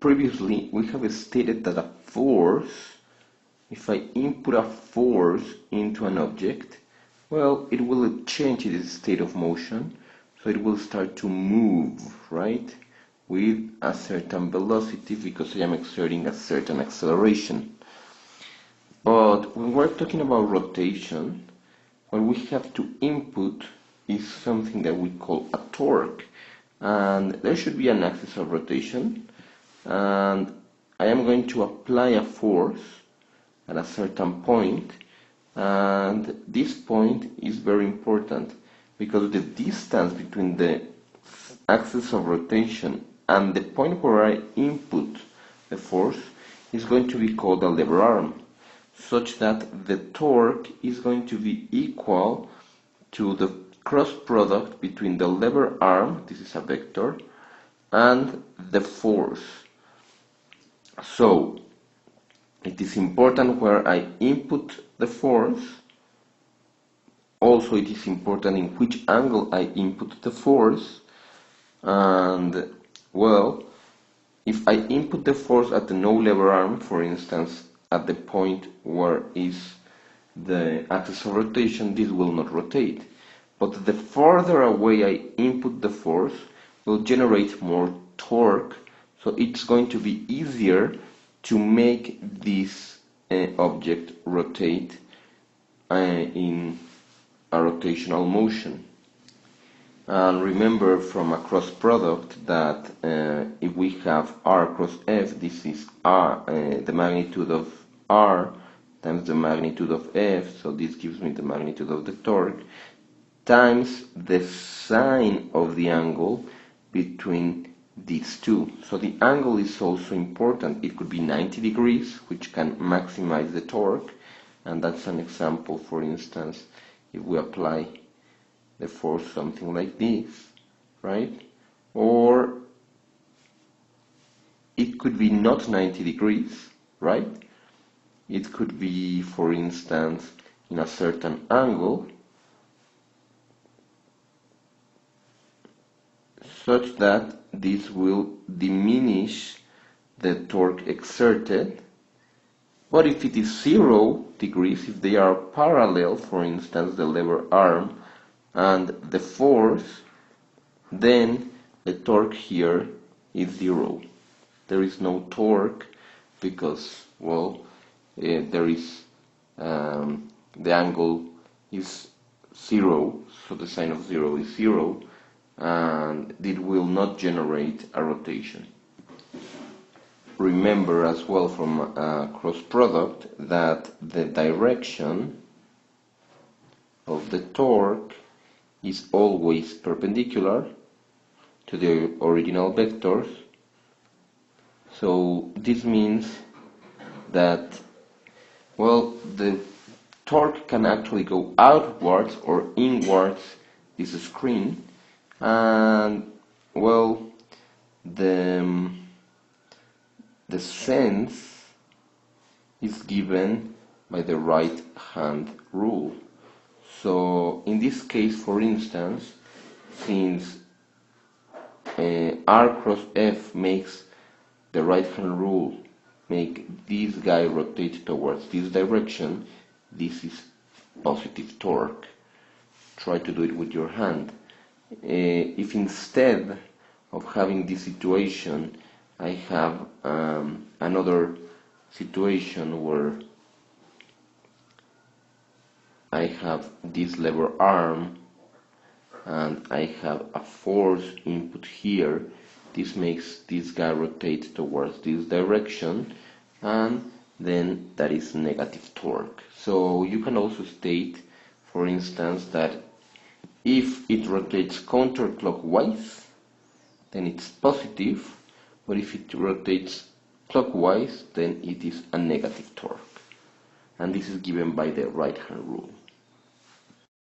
previously we have stated that a force, if I input a force into an object, well, it will change its state of motion, so it will start to move, right, with a certain velocity because I am exerting a certain acceleration. But when we're talking about rotation, what we have to input is something that we call a torque, and there should be an axis of rotation, and I am going to apply a force at a certain point, and this point is very important because the distance between the axis of rotation and the point where I input the force is going to be called a lever arm, such that the torque is going to be equal to the cross product between the lever arm, this is a vector, and the force. So it is important where I input the force. Also, it is important in which angle I input the force. And well, if I input the force at the no lever arm, for instance, at the point where is the axis of rotation, this will not rotate. But the further away I input the force will generate more torque, so it's going to be easier to make this object rotate in a rotational motion. And remember from a cross product that if we have r cross f, this is r, the magnitude of r times the magnitude of f, so this gives me the magnitude of the torque, times the sine of the angle between these two. So the angle is also important. It could be 90 degrees, which can maximize the torque, and that's an example. For instance, if we apply the force something like this, right? Or it could be not 90 degrees, right? It could be, for instance, in a certain angle, such that this will diminish the torque exerted. But if it is 0 degrees, if they are parallel, for instance, the lever arm and the force, then the torque here is 0. There is no torque because, well, there is the angle is 0, so the sine of 0 is 0, and it will not generate a rotation. Remember as well from a cross product that the direction of the torque is always perpendicular to the original vectors. So this means that, well, the torque can actually go outwards or inwards this screen, and well, the sense is given by the right hand rule. So in this case, for instance, since r cross f makes the right hand rule make this guy rotate towards this direction, this is positive torque. Try to do it with your hand. If instead of having this situation I have another situation where I have this lever arm and I have a force input here, this makes this guy rotate towards this direction, and then that is negative torque. So you can also state, for instance, that if it rotates counterclockwise, then it's positive, but if it rotates clockwise, then it is a negative torque. And this is given by the right hand rule.